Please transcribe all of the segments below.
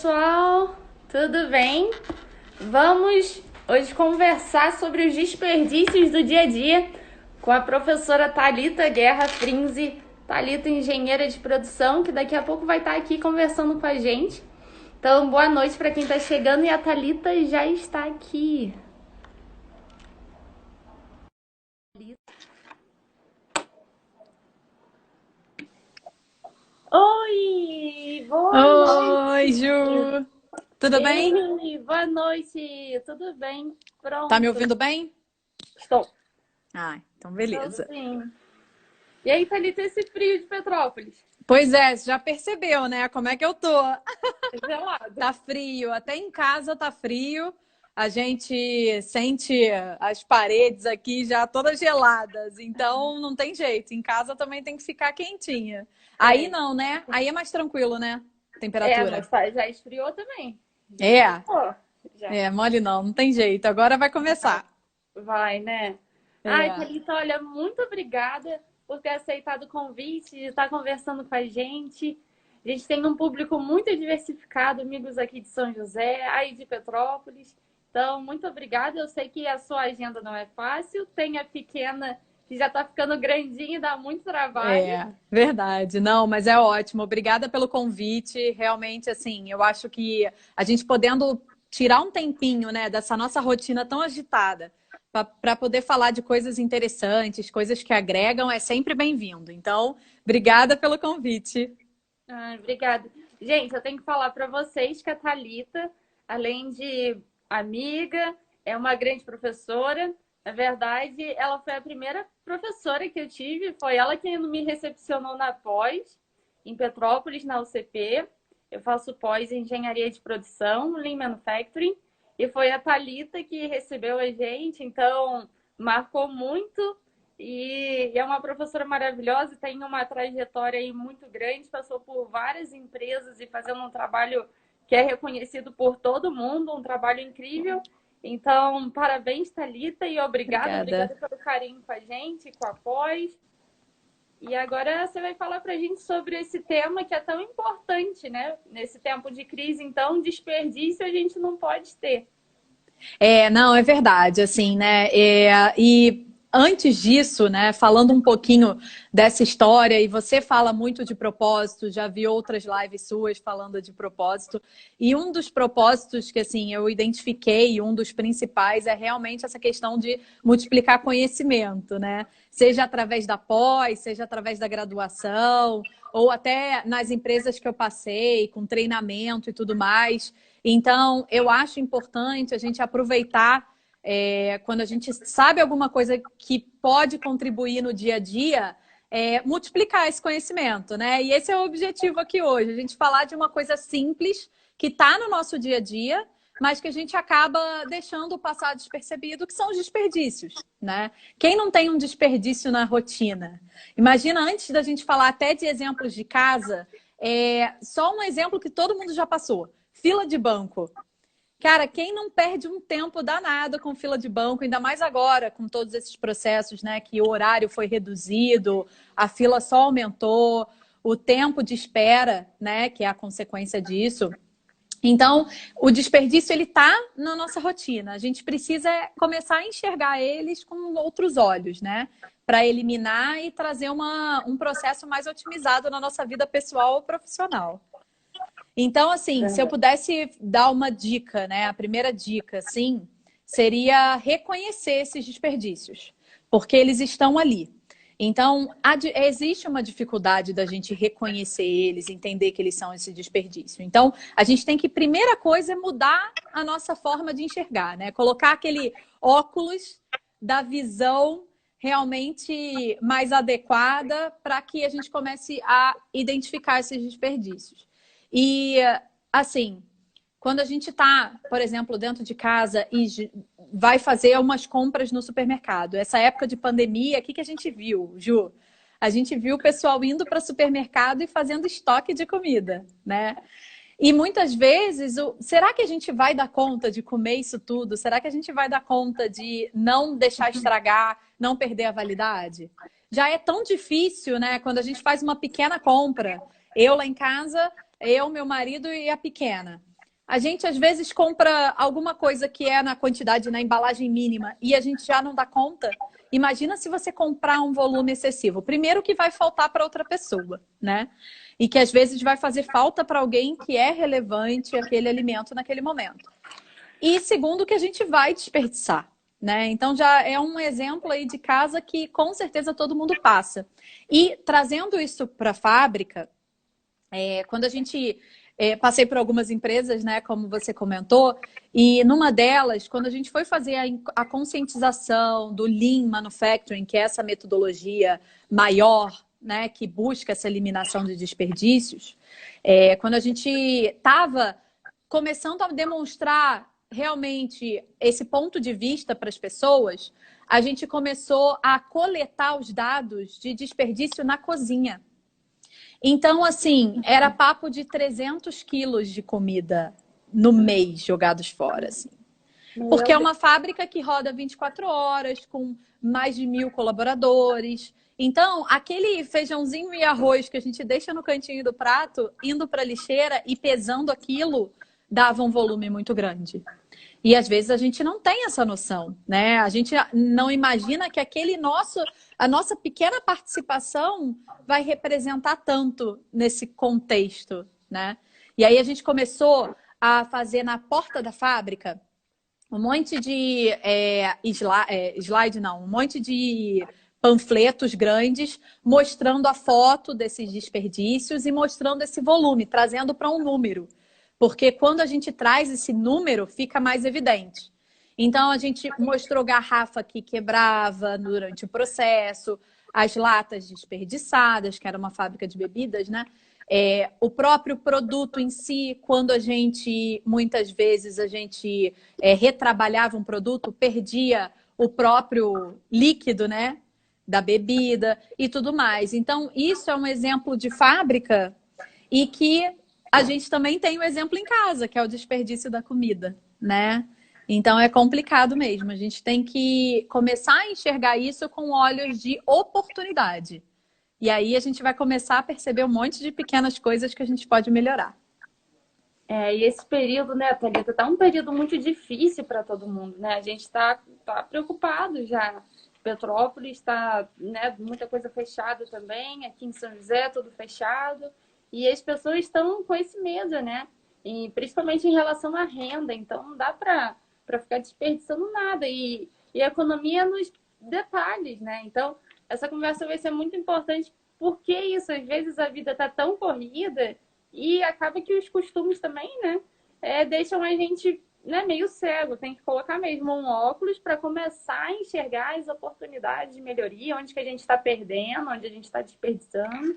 pessoal, tudo bem? Vamos hoje conversar sobre os desperdícios do dia a dia com a professora Thalita Guerra Frinzi. Thalita, engenheira de produção, que daqui a pouco vai estar aqui conversando com a gente. Então, boa noite para quem está chegando e a Thalita já está aqui. Oi, boa Oi, noite. Ju! Tudo bem? Ei, boa noite, tudo bem? Tá me Pronto, ouvindo bem? estou. Ah, então Estou beleza. sim. E aí, Thalita, esse frio de Petrópolis? Pois é, você já percebeu, né? Como é que eu tô? Gelado. Tá frio, até em casa tá frio. A gente sente as paredes aqui já todas geladas, então não tem jeito. Em casa também tem que ficar quentinha. Aí É, não, né? Aí é mais tranquilo, né? mas Temperatura. já esfriou também. Já É, esquentou. Já. mole não tem jeito. Agora vai começar. Vai, né? Ai, É. Thalita, olha, muito obrigada por ter aceitado o convite de estar conversando com a gente. A gente tem um público muito diversificado, amigos aqui de São José, aí de Petrópolis. Então, muito obrigada. Eu sei que a sua agenda não é fácil, tem a pequena que já está ficando grandinha e dá muito trabalho. É, verdade. Não, mas é ótimo. Obrigada pelo convite. Realmente, assim, eu acho que a gente podendo tirar um tempinho, né, dessa nossa rotina tão agitada, para poder falar de coisas interessantes, coisas que agregam, é sempre bem-vindo. Então, obrigada pelo convite. Ai, obrigada. Gente, eu tenho que falar para vocês que a Thalita, além de amiga, é uma grande professora. Na verdade, ela foi a primeira professora que eu tive, foi ela que me recepcionou na pós, em Petrópolis, na UCP. Eu faço pós em engenharia de produção, Lean Manufacturing, e foi a Thalita que recebeu a gente, então marcou muito. E é uma professora maravilhosa, tem uma trajetória aí muito grande, passou por várias empresas e fazendo um trabalho que é reconhecido por todo mundo, um trabalho incrível. Então, parabéns, Thalita, e obrigada Obrigada. pelo carinho com a gente, com a pós. E agora você vai falar para a gente sobre esse tema que é tão importante, né? Nesse tempo de crise, então, desperdício a gente não pode ter. É, não, é verdade, assim, né? E antes disso, né, falando um pouquinho dessa história, e você fala muito de propósito, já vi outras lives suas falando de propósito, e um dos propósitos que, assim, eu identifiquei, um dos principais, é realmente essa questão de multiplicar conhecimento, né? Seja através da pós, seja através da graduação, ou até nas empresas que eu passei, com treinamento e tudo mais. Então, eu acho importante a gente aproveitar quando a gente sabe alguma coisa que pode contribuir no dia a dia, multiplicar esse conhecimento, né? E esse é o objetivo aqui hoje, a gente falar de uma coisa simples que está no nosso dia a dia, mas que a gente acaba deixando passar despercebido, que são os desperdícios, né? Quem não tem um desperdício na rotina? Imagina, antes da gente falar até de exemplos de casa, só um exemplo que todo mundo já passou. Fila de banco. Cara, quem não perde um tempo danado com fila de banco, ainda mais agora, com todos esses processos, né? Que o horário foi reduzido, a fila só aumentou, o tempo de espera, né? Que é a consequência disso. Então, o desperdício, ele tá na nossa rotina. A gente precisa começar a enxergar eles com outros olhos, né? Para eliminar e trazer um processo mais otimizado na nossa vida pessoal ou profissional. Então, assim, se eu pudesse dar uma dica, né? A primeira dica, sim, seria reconhecer esses desperdícios, porque eles estão ali. Então, existe uma dificuldade da gente reconhecer eles, entender que eles são esse desperdício. Então, a gente tem que, primeira coisa, é mudar a nossa forma de enxergar, né? Colocar aquele óculos da visão realmente mais adequada para que a gente comece a identificar esses desperdícios. E, assim, quando a gente está, por exemplo, dentro de casa e vai fazer umas compras no supermercado, essa época de pandemia, o que a gente viu, Ju? A gente viu o pessoal indo para o supermercado e fazendo estoque de comida, né? E muitas vezes, será que a gente vai dar conta de comer isso tudo? Será que a gente vai dar conta de não deixar estragar, não perder a validade? Já é tão difícil, né? Quando a gente faz uma pequena compra, eu lá em casa, eu, meu marido e a pequena. A gente, às vezes, compra alguma coisa que é na quantidade, na embalagem mínima, e a gente já não dá conta. Imagina se você comprar um volume excessivo. Primeiro que vai faltar para outra pessoa, né? E que, às vezes, vai fazer falta para alguém que é relevante aquele alimento naquele momento. E segundo que a gente vai desperdiçar, né? Então, já é um exemplo aí de casa que, com certeza, todo mundo passa. E, trazendo isso para a fábrica, quando a gente... passei por algumas empresas, né, como você comentou, e numa delas, quando a gente foi fazer a conscientização do Lean Manufacturing, que é essa metodologia maior, né, que busca essa eliminação de desperdícios, quando a gente estava começando a demonstrar realmente esse ponto de vista para as pessoas, a gente começou a coletar os dados de desperdício na cozinha. Então, assim, era papo de 300 quilos de comida no mês jogados fora, assim. Porque é uma fábrica que roda 24 horas, com mais de 1.000 colaboradores. Então, aquele feijãozinho e arroz que a gente deixa no cantinho do prato, indo para a lixeira e pesando aquilo, dava um volume muito grande. E às vezes a gente não tem essa noção, né? A gente não imagina que a nossa pequena participação vai representar tanto nesse contexto, né? E aí a gente começou a fazer na porta da fábrica um monte de um monte de panfletos grandes mostrando a foto desses desperdícios e mostrando esse volume, trazendo para um número. Porque quando a gente traz esse número, fica mais evidente. Então, a gente mostrou garrafa que quebrava durante o processo, as latas desperdiçadas, que era uma fábrica de bebidas, né? O próprio produto em si, quando muitas vezes a gente retrabalhava um produto, perdia o próprio líquido, né? Da bebida e tudo mais. Então, isso é um exemplo de fábrica e que a gente também tem o exemplo em casa, que é o desperdício da comida, né? Então é complicado mesmo. A gente tem que começar a enxergar isso com olhos de oportunidade. E aí a gente vai começar a perceber um monte de pequenas coisas que a gente pode melhorar. E esse período, né, Thalita, tá um período muito difícil para todo mundo, né? A gente tá preocupado já. Petrópolis está, né, muita coisa fechada também, aqui em São José tudo fechado. E as pessoas estão com esse medo, né? E principalmente em relação à renda. Então, não dá para ficar desperdiçando nada. E a economia nos detalhes, né? Então, essa conversa vai ser muito importante. Porque isso, às vezes, a vida está tão corrida e acaba que os costumes também, né? Deixam a gente, né, meio cego. Tem que colocar mesmo um óculos para começar a enxergar as oportunidades de melhoria, onde que a gente está perdendo, onde a gente está desperdiçando.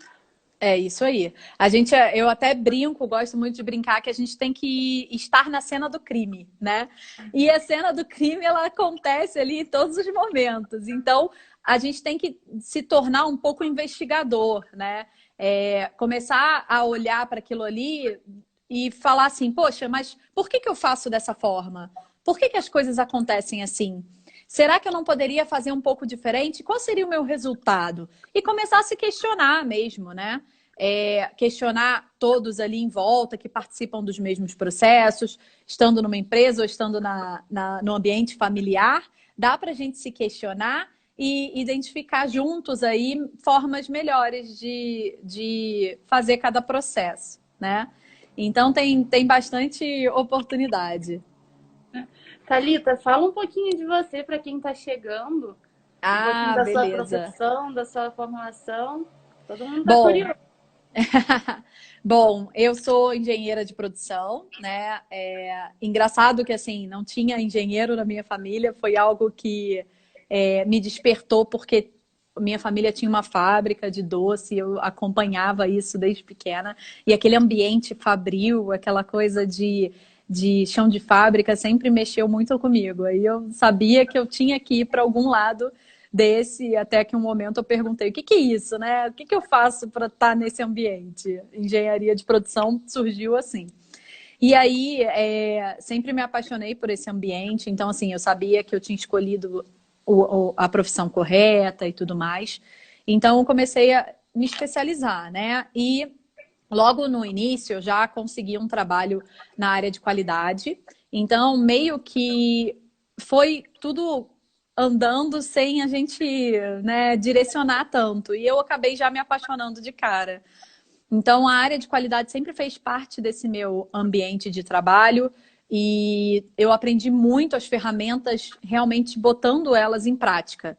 É isso aí. Eu até brinco, gosto muito de brincar, que a gente tem que estar na cena do crime, né? E a cena do crime, ela acontece ali em todos os momentos. Então, a gente tem que se tornar um pouco investigador, né? Começar a olhar para aquilo ali e falar assim, poxa, mas por que eu faço dessa forma? Por que as coisas acontecem assim? Será que eu não poderia fazer um pouco diferente? Qual seria o meu resultado? E começar a se questionar mesmo, né? Questionar todos ali em volta que participam dos mesmos processos, estando numa empresa ou estando no ambiente familiar, dá para a gente se questionar e identificar juntos aí formas melhores de fazer cada processo, né? Então tem bastante oportunidade. Thalita, fala um pouquinho de você para quem está chegando. Um pouquinho da sua profissão, da sua formação. Todo mundo está curioso. Bom, eu sou engenheira de produção, né? Engraçado que, assim, não tinha engenheiro na minha família. Foi algo que me despertou porque minha família tinha uma fábrica de doce. Eu acompanhava isso desde pequena. E aquele ambiente fabril, aquela coisa de chão de fábrica sempre mexeu muito comigo. Aí eu sabia que eu tinha que ir para algum lado desse, até que um momento eu perguntei, o que é isso, né? O que eu faço para estar nesse ambiente? Engenharia de produção surgiu assim. E aí, sempre me apaixonei por esse ambiente. Então, assim, eu sabia que eu tinha escolhido a profissão correta e tudo mais. Então, eu comecei a me especializar, né? E logo no início, eu já consegui um trabalho na área de qualidade. Então, meio que foi tudo andando sem a gente, né, direcionar tanto. E eu acabei já me apaixonando de cara. Então, a área de qualidade sempre fez parte desse meu ambiente de trabalho e eu aprendi muito as ferramentas, realmente botando elas em prática.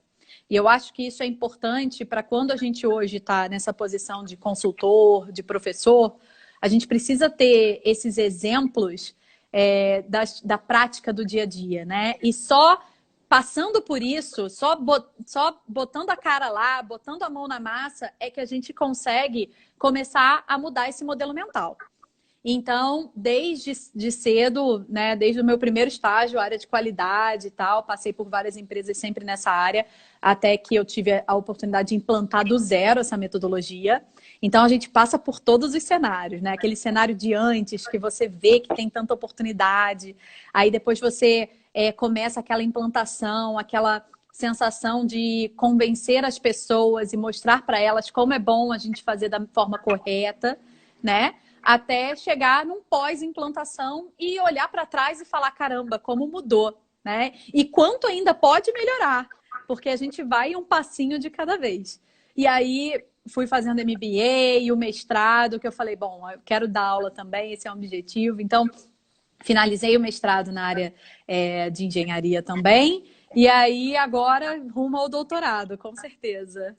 E eu acho que isso é importante para quando a gente hoje está nessa posição de consultor, de professor, a gente precisa ter esses exemplos da prática do dia a dia, né? E só passando por isso, só botando a cara lá, botando a mão na massa, é que a gente consegue começar a mudar esse modelo mental. Então, desde de cedo, né, desde o meu primeiro estágio, área de qualidade e tal, passei por várias empresas sempre nessa área, até que eu tive a oportunidade de implantar do zero essa metodologia. Então, a gente passa por todos os cenários, né? Aquele cenário de antes, que você vê que tem tanta oportunidade, aí depois você começa aquela implantação, aquela sensação de convencer as pessoas e mostrar para elas como é bom a gente fazer da forma correta, né? Até chegar num pós-implantação e olhar para trás e falar, caramba, como mudou, né? E quanto ainda pode melhorar, porque a gente vai um passinho de cada vez. E aí fui fazendo MBA e o mestrado, que eu falei, bom, eu quero dar aula também, esse é um objetivo. Então, finalizei o mestrado na área de engenharia também. E aí, agora, rumo ao doutorado, com certeza.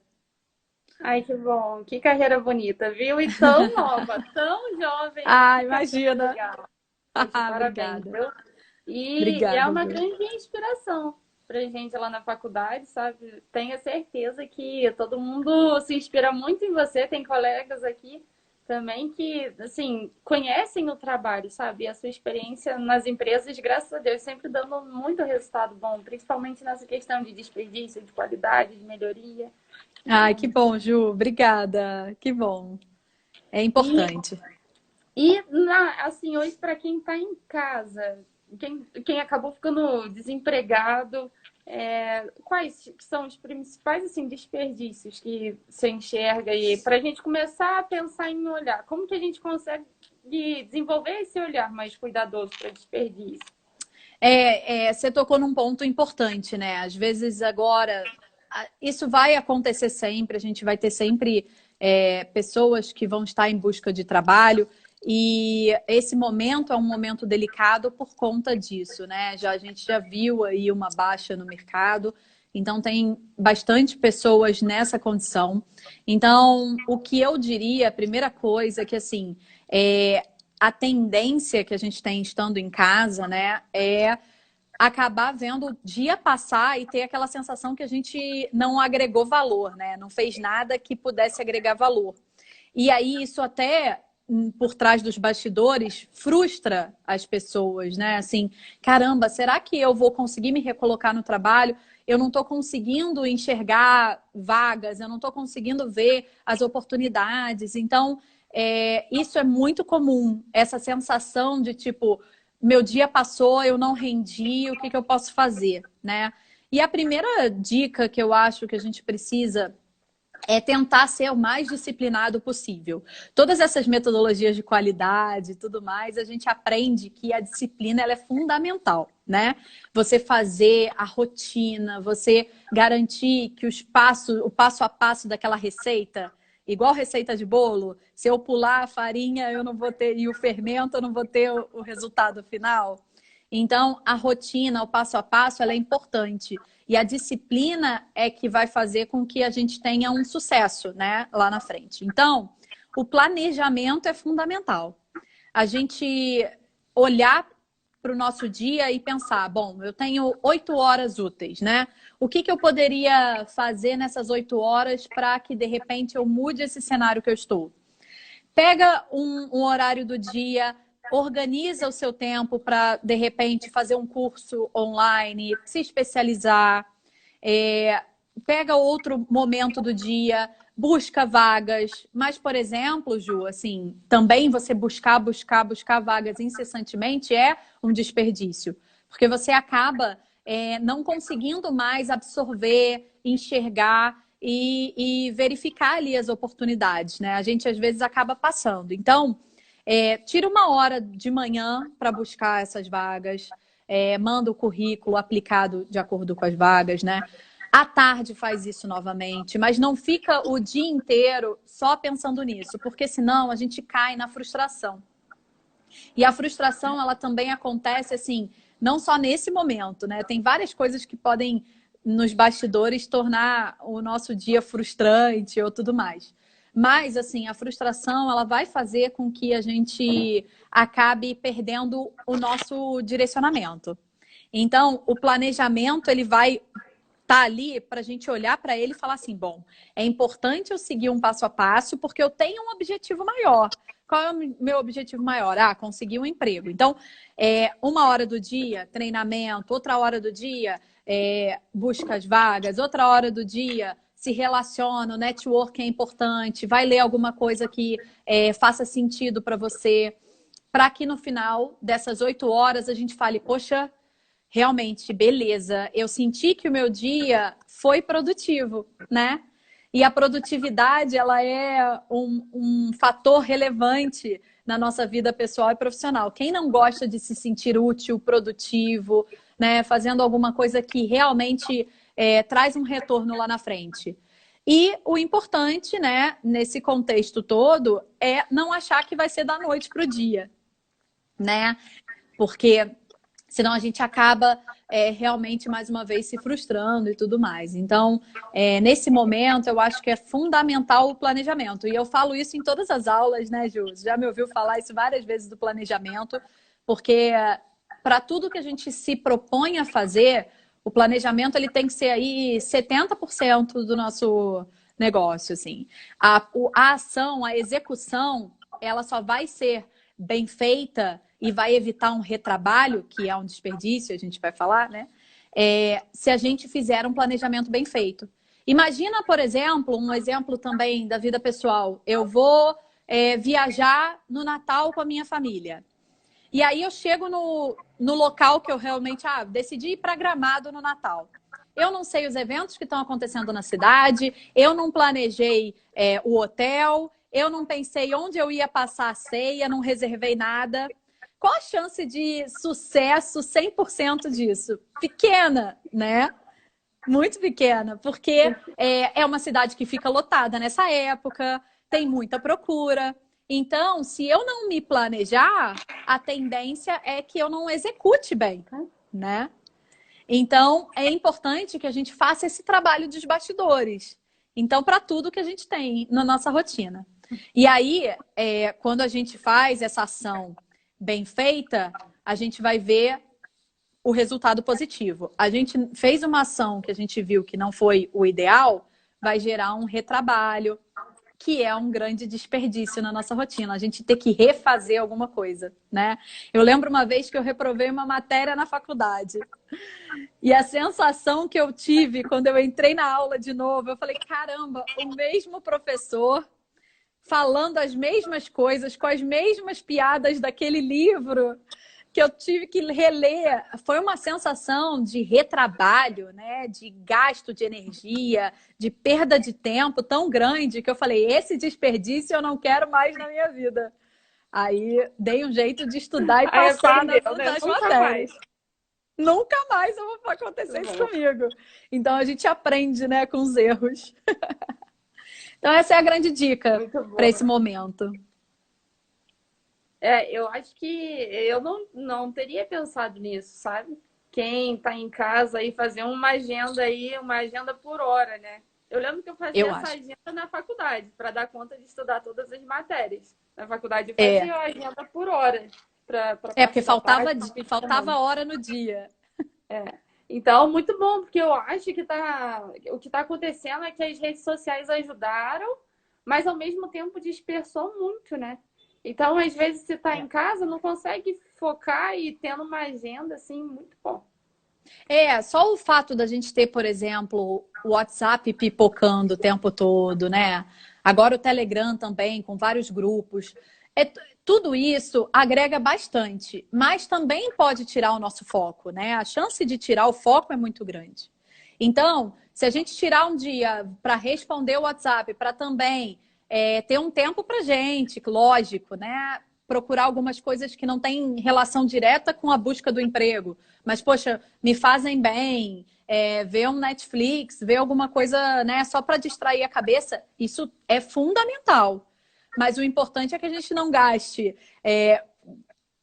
Ai, que bom, que carreira bonita, viu? E tão nova, tão jovem, Ah, que carreira imagina! legal. Poxa, parabéns, Obrigada. viu? E é Obrigada, uma Ju. grande inspiração pra gente lá na faculdade, sabe? Tenho certeza que todo mundo se inspira muito em você. Tem colegas aqui também que, assim, conhecem o trabalho, sabe? E a sua experiência nas empresas, graças a Deus, sempre dando muito resultado bom, principalmente nessa questão de desperdício, de qualidade, de melhoria. Ai, que bom, Ju. Obrigada. Que bom. É E importante. assim, hoje, para quem está em casa, quem acabou ficando desempregado, quais são os principais assim, desperdícios que você enxerga aí? Para a gente começar a pensar em olhar, como que a gente consegue desenvolver esse olhar mais cuidadoso para desperdício? Você tocou num ponto importante, né? Às vezes agora, isso vai acontecer sempre, a gente vai ter sempre pessoas que vão estar em busca de trabalho, e esse momento é um momento delicado por conta disso, né? A gente já viu aí uma baixa no mercado, então tem bastante pessoas nessa condição. Então, o que eu diria, a primeira coisa é que assim. É, a tendência que a gente tem estando em casa, né, é acabar vendo o dia passar e ter aquela sensação que a gente não agregou valor, né? Não fez nada que pudesse agregar valor. E aí isso até por trás dos bastidores frustra as pessoas, né? Assim, caramba, será que eu vou conseguir me recolocar no trabalho? Eu não estou conseguindo enxergar vagas, eu não estou conseguindo ver as oportunidades. Então, isso é muito comum, essa sensação de tipo, meu dia passou, eu não rendi, o que eu posso fazer, né? E a primeira dica que eu acho que a gente precisa é tentar ser o mais disciplinado possível. Todas essas metodologias de qualidade e tudo mais, a gente aprende que a disciplina ela é fundamental, né? Você fazer a rotina, você garantir que o passo a passo daquela receita, igual receita de bolo, se eu pular a farinha, eu não vou ter, e o fermento, eu não vou ter o resultado final. Então, a rotina, o passo a passo, ela é importante. E a disciplina é que vai fazer com que a gente tenha um sucesso, né, lá na frente. Então, o planejamento é fundamental. A gente olhar para o nosso dia e pensar, bom, eu tenho 8 horas úteis, né? O que eu poderia fazer nessas 8 horas para que, de repente, eu mude esse cenário que eu estou? Pega um horário do dia, organiza o seu tempo para, de repente, fazer um curso online, se especializar. É, pega outro momento do dia, busca vagas. Mas, por exemplo, Ju, assim, também você buscar vagas incessantemente é um desperdício. Porque você acaba não conseguindo mais absorver, enxergar. e verificar ali as oportunidades, né? A gente às vezes acaba passando. Então, tira uma hora de manhã para buscar essas vagas, manda o currículo aplicado de acordo com as vagas, né? À tarde faz isso novamente, mas não fica o dia inteiro só pensando nisso, porque senão a gente cai na frustração. E a frustração, ela também acontece, assim, não só nesse momento, né? Tem várias coisas que podem, nos bastidores, tornar o nosso dia frustrante ou tudo mais. Mas, assim, a frustração, ela vai fazer com que a gente acabe perdendo o nosso direcionamento. Então, o planejamento, ele vai estar ali para a gente olhar para ele e falar assim, bom, é importante eu seguir um passo a passo porque eu tenho um objetivo maior. Qual é o meu objetivo maior? Ah, conseguir um emprego. Então, uma hora do dia, treinamento, outra hora do dia, busca as vagas, outra hora do dia, se relaciona, o network é importante, vai ler alguma coisa que faça sentido para você, para que no final dessas 8 horas a gente fale, poxa, realmente, beleza, eu senti que o meu dia foi produtivo, né? E a produtividade, ela é um fator relevante na nossa vida pessoal e profissional. Quem não gosta de se sentir útil, produtivo, né? Fazendo alguma coisa que realmente traz um retorno lá na frente. E o importante, né, nesse contexto todo, é não achar que vai ser da noite para o dia, né? Porque senão a gente acaba realmente, mais uma vez, se frustrando e tudo mais. Então, nesse momento, eu acho que é fundamental o planejamento. E eu falo isso em todas as aulas, né, Ju? Já me ouviu falar isso várias vezes do planejamento, porque para tudo que a gente se propõe a fazer, o planejamento ele tem que ser aí 70% do nosso negócio, assim. A ação, a execução, ela só vai ser bem feita e vai evitar um retrabalho, que é um desperdício, a gente vai falar, né? Se a gente fizer um planejamento bem feito. Imagina, por exemplo, um exemplo também da vida pessoal. Eu vou viajar no Natal com a minha família. E aí eu chego no local que eu realmente decidi ir para Gramado no Natal. Eu não sei os eventos que estão acontecendo na cidade, eu não planejei o hotel, eu não pensei onde eu ia passar a ceia, não reservei nada. Qual a chance de sucesso 100% disso? Pequena, né? Muito pequena, porque é uma cidade que fica lotada nessa época, tem muita procura. Então, se eu não me planejar, a tendência é que eu não execute bem, né? Então, é importante que a gente faça esse trabalho dos bastidores. Então, para tudo que a gente tem na nossa rotina. E aí, quando a gente faz essa ação bem feita, a gente vai ver o resultado positivo. A gente fez uma ação que a gente viu que não foi o ideal, vai gerar um retrabalho, que é um grande desperdício na nossa rotina. A gente ter que refazer alguma coisa, né? Eu lembro uma vez que eu reprovei uma matéria na faculdade. E a sensação que eu tive quando eu entrei na aula de novo, eu falei, caramba, o mesmo professor falando as mesmas coisas, com as mesmas piadas daquele livro que eu tive que reler. Foi uma sensação de retrabalho, né? De gasto de energia, de perda de tempo tão grande que eu falei, esse desperdício eu não quero mais na minha vida. Aí dei um jeito de estudar e passar nas matérias. Nunca mais vai acontecer isso comigo. Então a gente aprende, né, com os erros. Então essa é a grande dica para esse momento. Eu acho que eu não teria pensado nisso, sabe? Quem tá em casa aí fazer uma agenda por hora, né? Eu lembro que eu fazia essa agenda na faculdade, para dar conta de estudar todas as matérias. Na faculdade eu fazia a agenda por hora. Porque faltava hora no dia. Então, muito bom, porque eu acho que o que está acontecendo é que as redes sociais ajudaram, mas ao mesmo tempo dispersou muito, né? Então, às vezes, se está em casa, não consegue focar e tendo uma agenda, assim, muito bom. Só o fato da gente ter, por exemplo, o WhatsApp pipocando o tempo todo, né? Agora o Telegram também, com vários grupos. Tudo isso agrega bastante, mas também pode tirar o nosso foco, né? A chance de tirar o foco é muito grande. Então, Se a gente tirar um dia para responder o WhatsApp, para também ter um tempo para gente, lógico, né? Procurar algumas coisas que não têm relação direta com a busca do emprego, mas, poxa, me fazem bem, ver um Netflix, ver alguma coisa, né, só para distrair a cabeça, isso é fundamental. Mas o importante é que a gente não gaste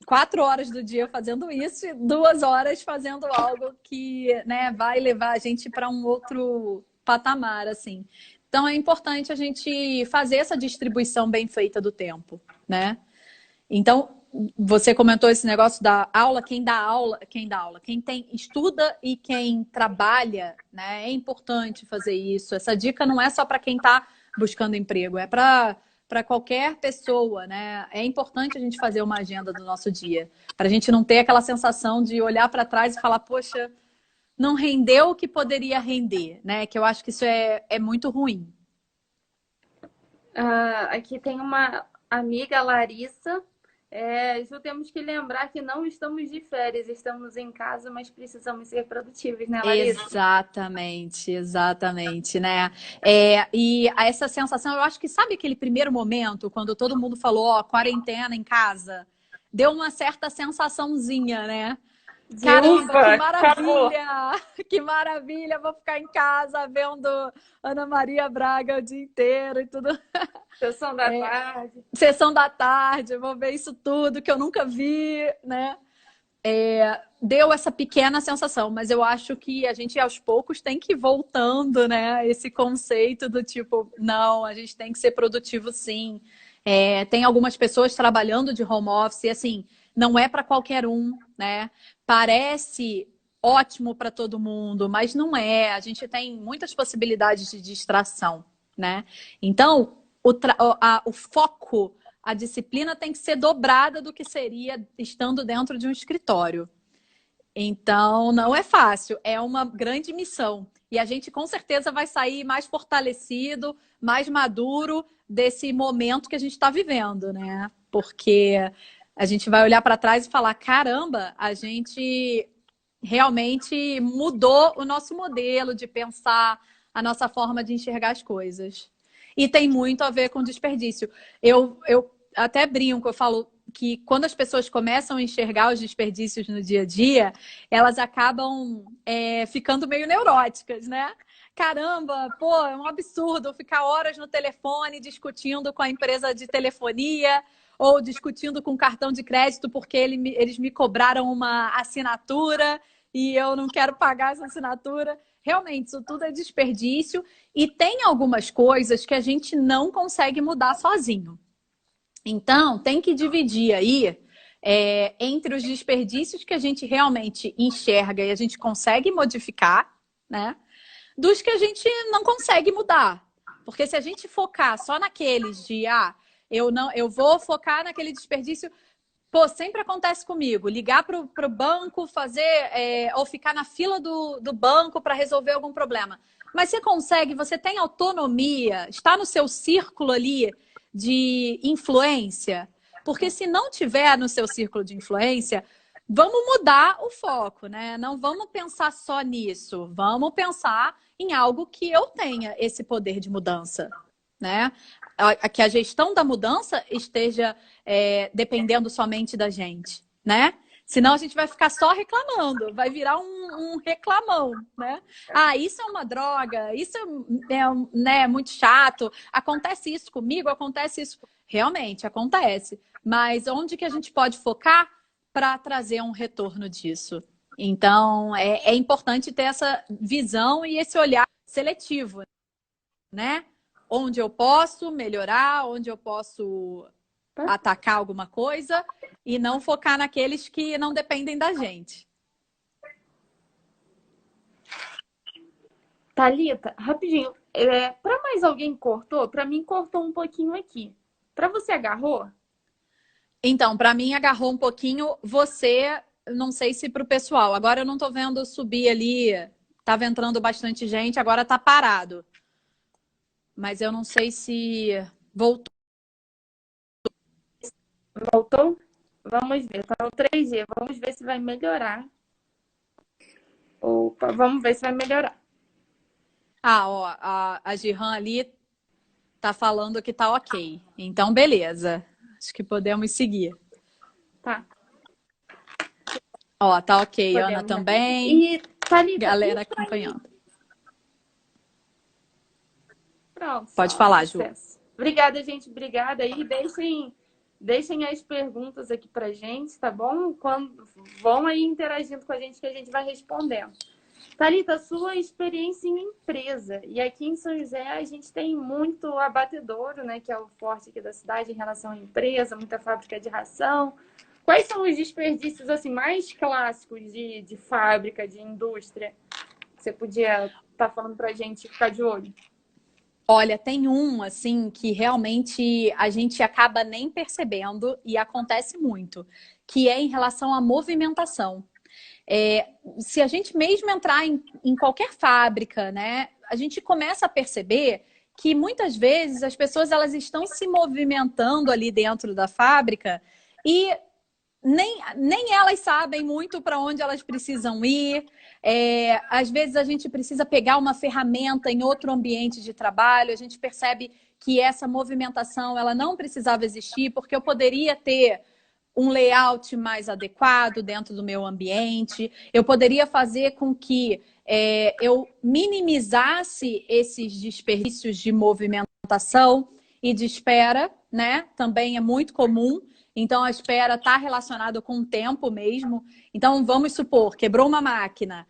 4 horas do dia fazendo isso e 2 horas fazendo algo que, né, vai levar a gente para um outro patamar, assim. Então é importante a gente fazer essa distribuição bem feita do tempo, né? Então, você comentou esse negócio da aula, quem estuda e quem trabalha, né? É importante fazer isso. Essa dica não é só para quem está buscando emprego, é para qualquer pessoa, né? É importante a gente fazer uma agenda do nosso dia, para a gente não ter aquela sensação de olhar para trás e falar, poxa, não rendeu o que poderia render, né? Que eu acho que isso é muito ruim. Aqui tem uma amiga, Larissa. Ju, temos que lembrar que não estamos de férias, estamos em casa, mas precisamos ser produtivos, né, Larissa? Exatamente, exatamente, né? E essa sensação, eu acho que sabe aquele primeiro momento, quando todo mundo falou, ó, quarentena em casa, deu uma certa sensaçãozinha, né? De Caramba, que uva, acabou. maravilha! Que maravilha! Vou ficar em casa vendo Ana Maria Braga o dia inteiro e tudo. Sessão da tarde. Sessão da tarde, vou ver isso tudo que eu nunca vi, né? Deu essa pequena sensação, mas eu acho que a gente aos poucos tem que ir voltando, né? Esse conceito do tipo, não, a gente tem que ser produtivo sim. Tem algumas pessoas trabalhando de home office e assim, não é para qualquer um, né? Parece ótimo para todo mundo, mas não é. A gente tem muitas possibilidades de distração, né? Então, o foco, a disciplina tem que ser dobrada do que seria estando dentro de um escritório. Então, não é fácil, é uma grande missão. E a gente com certeza vai sair mais fortalecido, mais maduro desse momento que a gente está vivendo, né? Porque a gente vai olhar para trás e falar: caramba, a gente realmente mudou o nosso modelo de pensar, a nossa forma de enxergar as coisas. E tem muito a ver com desperdício. Eu até brinco, eu falo que quando as pessoas começam a enxergar os desperdícios no dia a dia, elas acabam ficando meio neuróticas, né? Caramba, pô, é um absurdo ficar horas no telefone discutindo com a empresa de telefonia ou discutindo com o cartão de crédito porque eles me cobraram uma assinatura e eu não quero pagar essa assinatura. Realmente, isso tudo é desperdício e tem algumas coisas que a gente não consegue mudar sozinho. Então, tem que dividir aí entre os desperdícios que a gente realmente enxerga e a gente consegue modificar, né? Dos que a gente não consegue mudar. Porque se a gente focar só naqueles de, eu vou focar naquele desperdício, pô, sempre acontece comigo, ligar para o banco, ou ficar na fila do banco para resolver algum problema. Mas você consegue, você tem autonomia, está no seu círculo ali de influência? Porque se não tiver no seu círculo de influência, vamos mudar o foco, né? Não vamos pensar só nisso, vamos pensar em algo que eu tenha esse poder de mudança, né? Que a gestão da mudança esteja dependendo somente da gente, né? Senão a gente vai ficar só reclamando, vai virar um reclamão, né? Ah, isso é uma droga, isso né, muito chato, acontece isso comigo, acontece isso. Realmente, acontece. Mas onde que a gente pode focar para trazer um retorno disso? Então, é importante ter essa visão e esse olhar seletivo, né? Onde eu posso melhorar, onde eu posso atacar alguma coisa e não focar naqueles que não dependem da gente. Thalita, rapidinho. Para mais alguém cortou? Para mim cortou um pouquinho aqui. Para você agarrou? Então, para mim agarrou um pouquinho você, não sei se para o pessoal. Agora eu não estou vendo subir ali, estava entrando bastante gente, agora está parado. Mas eu não sei se voltou. Voltou? Vamos ver. Tá no 3G. Vamos ver se vai melhorar. Opa, vamos ver se vai melhorar. Ah, ó, a Gihan ali tá falando que tá ok. Então, beleza. Acho que podemos seguir. Tá, Ó, tá ok. Ana podemos, né? também. E, Thalita, Galera isso aí. acompanhando. Pronto, Pode só falar, Ju. sucesso. Obrigada, gente. Obrigada aí. Deixem as perguntas aqui pra gente, tá bom? Vão aí interagindo com a gente que a gente vai respondendo. Thalita, sua experiência em empresa. E aqui em São José a gente tem muito abatedouro, né? Que é o forte aqui da cidade em relação à empresa, muita fábrica de ração. Quais são os desperdícios assim, mais clássicos de fábrica, de indústria? Você podia estar falando pra gente ficar de olho? Olha, tem um, assim, que realmente a gente acaba nem percebendo e acontece muito, que é em relação à movimentação. Se a gente mesmo entrar em qualquer fábrica, né, a gente começa a perceber que muitas vezes as pessoas elas estão se movimentando ali dentro da fábrica e nem elas sabem muito para onde elas precisam ir. Às vezes a gente precisa pegar uma ferramenta em outro ambiente de trabalho, a gente percebe que essa movimentação ela não precisava existir, porque eu poderia ter um layout mais adequado dentro do meu ambiente, eu poderia fazer com que eu minimizasse esses desperdícios de movimentação e de espera, né? Também é muito comum. Então, a espera está relacionada com o tempo mesmo. Então, vamos supor, quebrou uma máquina,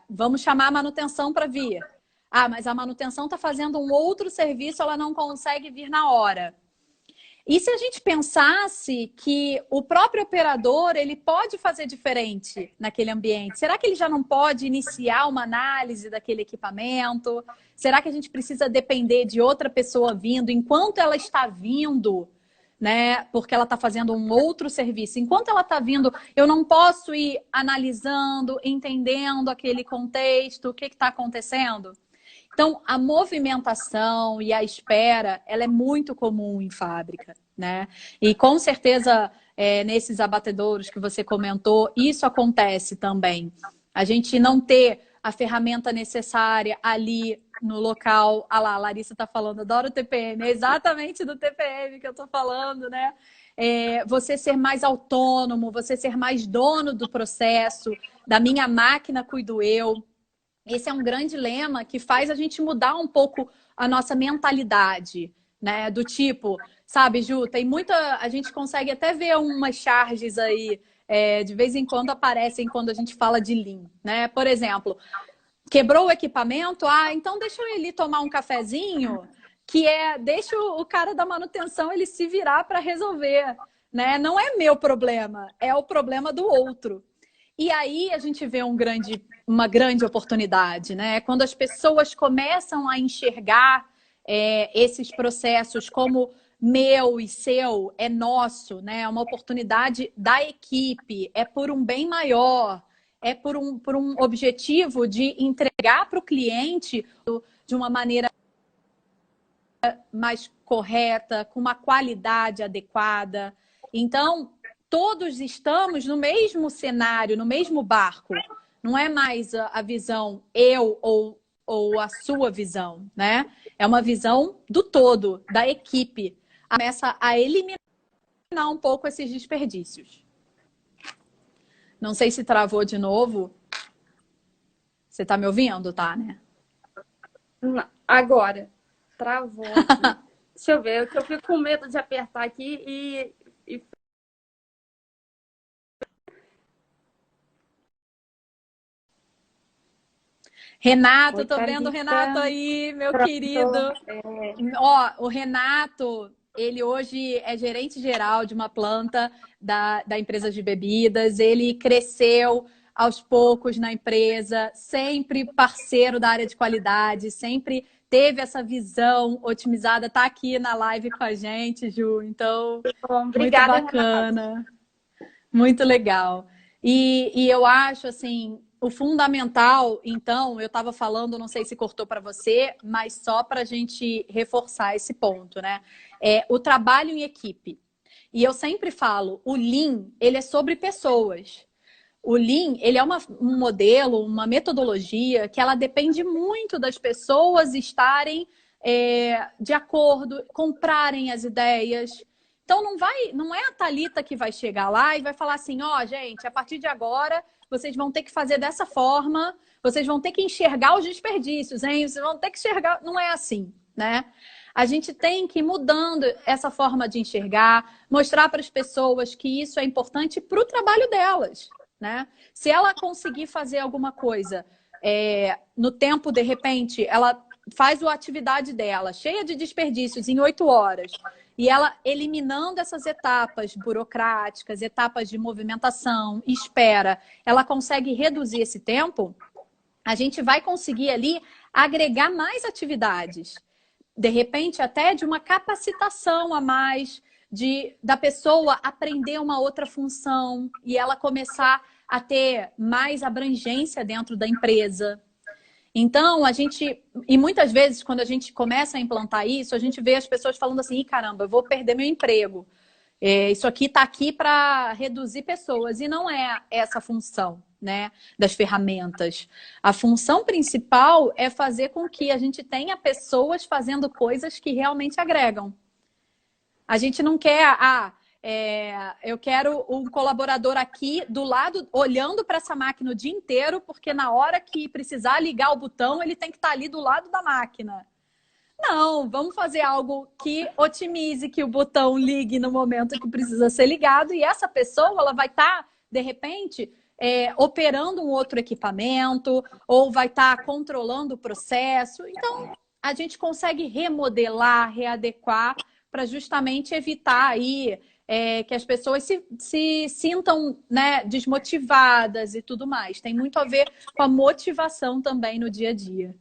vamos chamar a manutenção para vir. Ah, mas a manutenção está fazendo um outro serviço, ela não consegue vir na hora. E se a gente pensasse que o próprio operador ele pode fazer diferente naquele ambiente? Será que ele já não pode iniciar uma análise daquele equipamento? Será que a gente precisa depender de outra pessoa vindo enquanto ela está vindo? Né? Porque ela está fazendo um outro serviço. Enquanto ela está vindo, eu não posso ir analisando, entendendo aquele contexto, o que está acontecendo. Então, a movimentação e a espera, ela é muito comum em fábrica, né? E com certeza, nesses abatedouros que você comentou, isso acontece também. A gente não ter a ferramenta necessária ali no local. Ah lá, a Larissa está falando, adoro o TPM. É exatamente do TPM que eu estou falando, né? Você ser mais autônomo, você ser mais dono do processo, da minha máquina cuido eu. Esse é um grande lema que faz a gente mudar um pouco a nossa mentalidade, né? Do tipo, sabe, Ju, tem muita. A gente consegue até ver umas charges aí, de vez em quando aparecem quando a gente fala de Lean, né? Por exemplo, quebrou o equipamento, então deixa eu ir ali tomar um cafezinho, deixa o cara da manutenção ele se virar para resolver, né? Não é meu problema, é o problema do outro. E aí a gente vê uma grande oportunidade, né? Quando as pessoas começam a enxergar esses processos como meu e seu, é nosso, né? É uma oportunidade da equipe, é por um bem maior, é por um objetivo de entregar para o cliente de uma maneira mais correta, com uma qualidade adequada. Então, todos estamos no mesmo cenário, no mesmo barco. Não é mais a visão eu ou a sua visão, né? É uma visão do todo, da equipe. Começa a eliminar um pouco esses desperdícios. Não sei se travou de novo. Você está me ouvindo, tá, né? Agora, travou aqui. Deixa eu ver, que eu fico com medo de apertar aqui e... Renato, Oi, tô vendo o Renato Thalita. aí, meu querido. Pronto. Ó, o Renato, ele hoje é gerente geral de uma planta da empresa de bebidas. Ele cresceu aos poucos na empresa, sempre parceiro da área de qualidade, sempre teve essa visão otimizada. Tá aqui na live com a gente, Ju. Então, Bom, muito obrigada, Renato. bacana. Muito legal. E eu acho, assim, o fundamental, então, eu estava falando, não sei se cortou para você, mas só para a gente reforçar esse ponto, né? O trabalho em equipe. E eu sempre falo, o Lean, ele é sobre pessoas. o Lean, ele é um modelo, uma metodologia que ela depende muito das pessoas estarem de acordo, comprarem as ideias. Então não é a Thalita que vai chegar lá e vai falar assim, ó, gente, a partir de agora vocês vão ter que fazer dessa forma, vocês vão ter que enxergar os desperdícios, hein? Vocês vão ter que enxergar. Não é assim, né? A gente tem que ir mudando essa forma de enxergar, mostrar para as pessoas que isso é importante para o trabalho delas, né? Se ela conseguir fazer alguma coisa no tempo, de repente, ela faz a atividade dela, cheia de desperdícios, em 8 horas, e ela eliminando essas etapas burocráticas, etapas de movimentação, espera, ela consegue reduzir esse tempo, a gente vai conseguir ali agregar mais atividades. De repente, até de uma capacitação a mais, da pessoa aprender uma outra função e ela começar a ter mais abrangência dentro da empresa. Então, e muitas vezes, quando a gente começa a implantar isso, a gente vê as pessoas falando assim, ih, caramba, eu vou perder meu emprego. Isso aqui está aqui para reduzir pessoas. E não é essa a função, né, das ferramentas. A função principal é fazer com que a gente tenha pessoas fazendo coisas que realmente agregam. A gente não quer... eu quero um colaborador aqui do lado, olhando para essa máquina o dia inteiro, porque na hora que precisar ligar o botão, ele tem que estar ali do lado da máquina. Não, vamos fazer algo que otimize, que o botão ligue no momento que precisa ser ligado, e essa pessoa ela vai estar, de repente, operando um outro equipamento, ou vai estar controlando o processo. Então, a gente consegue remodelar, readequar, para justamente evitar aí que as pessoas se sintam, né, desmotivadas e tudo mais. Tem muito a ver com a motivação também no dia a dia.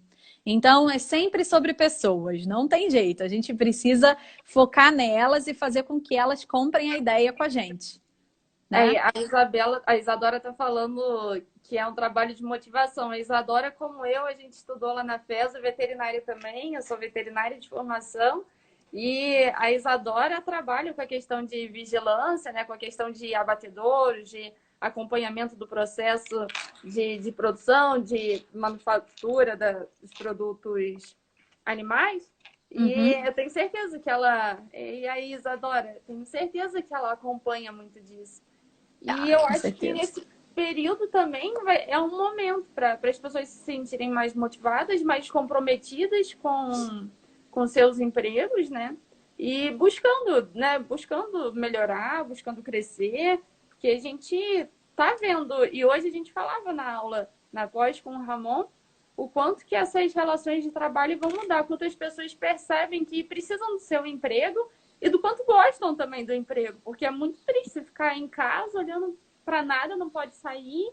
Então, é sempre sobre pessoas, não tem jeito. A gente precisa focar nelas e fazer com que elas comprem a ideia com a gente. Né? A Isadora está falando que é um trabalho de motivação. A Isadora, como eu, a gente estudou lá na FESA, veterinária também, eu sou veterinária de formação. E a Isadora trabalha com a questão de vigilância, né, com a questão de abatedouros, de acompanhamento do processo de produção, de manufatura dos produtos animais. E eu tenho certeza que e a Isadora, tenho certeza que ela acompanha muito disso. E eu acho que nesse período também é um momento para as pessoas se sentirem mais motivadas, mais comprometidas com seus empregos, né? E buscando melhorar, buscando crescer, porque a gente tá vendo, e hoje a gente falava na aula, na pós com o Ramon, o quanto que essas relações de trabalho vão mudar, quanto as pessoas percebem que precisam do seu emprego e do quanto gostam também do emprego, porque é muito triste ficar em casa olhando para nada, não pode sair,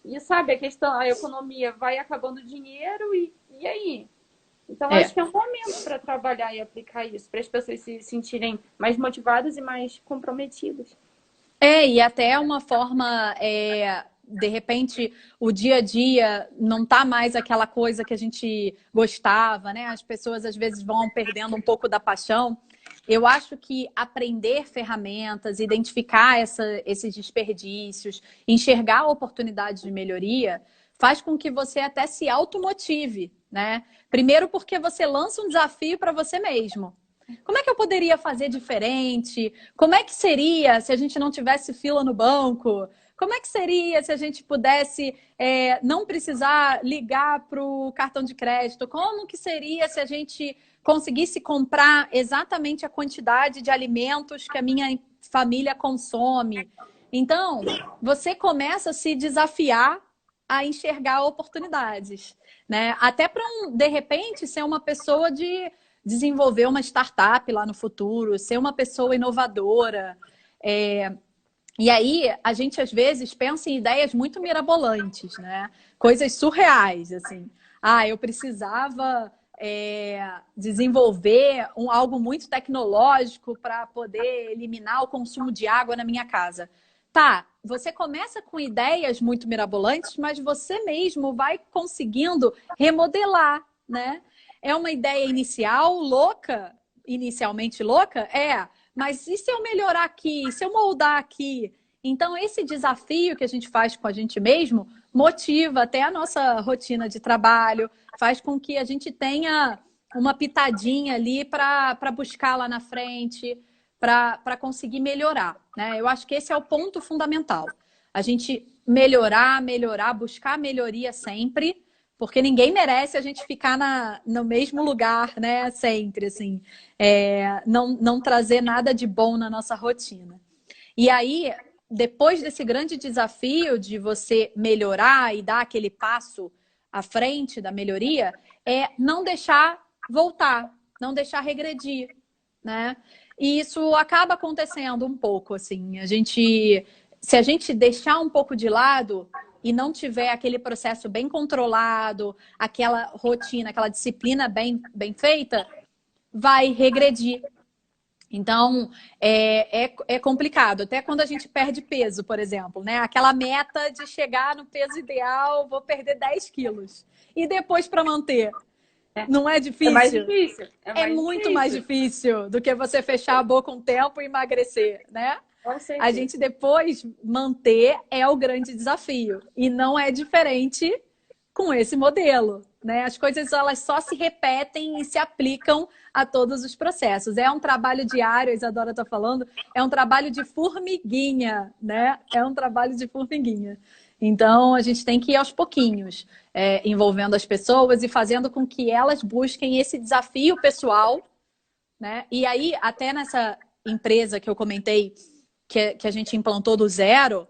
e sabe, a economia vai acabando o dinheiro, e aí? Então, acho que é um momento para trabalhar e aplicar isso, para as pessoas se sentirem mais motivadas e mais comprometidas. E até uma forma, de repente, o dia a dia não tá mais aquela coisa que a gente gostava, né? As pessoas, às vezes, vão perdendo um pouco da paixão. Eu acho que aprender ferramentas, identificar esses desperdícios, enxergar oportunidades de melhoria, faz com que você até se automotive, né? Primeiro porque você lança um desafio para você mesmo. Como é que eu poderia fazer diferente? Como é que seria se a gente não tivesse fila no banco? Como é que seria se a gente pudesse não precisar ligar para o cartão de crédito? Como que seria se a gente conseguisse comprar exatamente a quantidade de alimentos que a minha família consome? Então, você começa a se desafiar a enxergar oportunidades, né? Até para, de repente, ser uma pessoa de desenvolver uma startup lá no futuro, ser uma pessoa inovadora. E aí, a gente, às vezes, pensa em ideias muito mirabolantes, né? Coisas surreais, assim. Eu precisava desenvolver algo muito tecnológico para poder eliminar o consumo de água na minha casa. Tá, você começa com ideias muito mirabolantes, mas você mesmo vai conseguindo remodelar, né? É uma ideia inicialmente louca? Mas e se eu melhorar aqui? Se eu moldar aqui? Então, esse desafio que a gente faz com a gente mesmo motiva até a nossa rotina de trabalho, faz com que a gente tenha uma pitadinha ali para buscar lá na frente, para conseguir melhorar, né? Eu acho que esse é o ponto fundamental. A gente melhorar, buscar melhoria sempre, porque ninguém merece a gente ficar no mesmo lugar, né? Sempre, assim. Não trazer nada de bom na nossa rotina. E aí, depois desse grande desafio de você melhorar e dar aquele passo à frente da melhoria, é não deixar voltar, não deixar regredir, né? E isso acaba acontecendo um pouco, assim. Se a gente deixar um pouco de lado e não tiver aquele processo bem controlado, aquela rotina, aquela disciplina bem feita, vai regredir. Então, é complicado. Até quando a gente perde peso, por exemplo, né? Aquela meta de chegar no peso ideal, vou perder 10 quilos. E depois para manter? Não é difícil? É mais difícil. É muito mais difícil do que você fechar a boca um tempo e emagrecer, né? A gente depois manter é o grande desafio. E não é diferente com esse modelo, né? As coisas elas só se repetem e se aplicam a todos os processos. É um trabalho diário, a Isadora está falando, é um trabalho de formiguinha, né? É um trabalho de formiguinha. Então, a gente tem que ir aos pouquinhos, envolvendo as pessoas e fazendo com que elas busquem esse desafio pessoal, né? E aí, até nessa empresa que eu comentei, que a gente implantou do zero,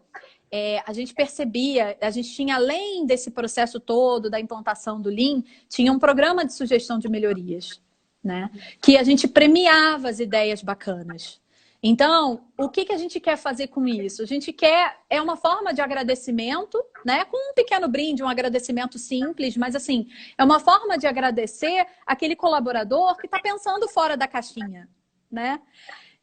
a gente percebia, a gente tinha, além desse processo todo da implantação do Lean, tinha um programa de sugestão de melhorias, né? Que a gente premiava as ideias bacanas. Então, o que a gente quer fazer com isso? A gente quer, uma forma de agradecimento, né? Com um pequeno brinde, um agradecimento simples, mas assim, é uma forma de agradecer aquele colaborador que está pensando fora da caixinha, né?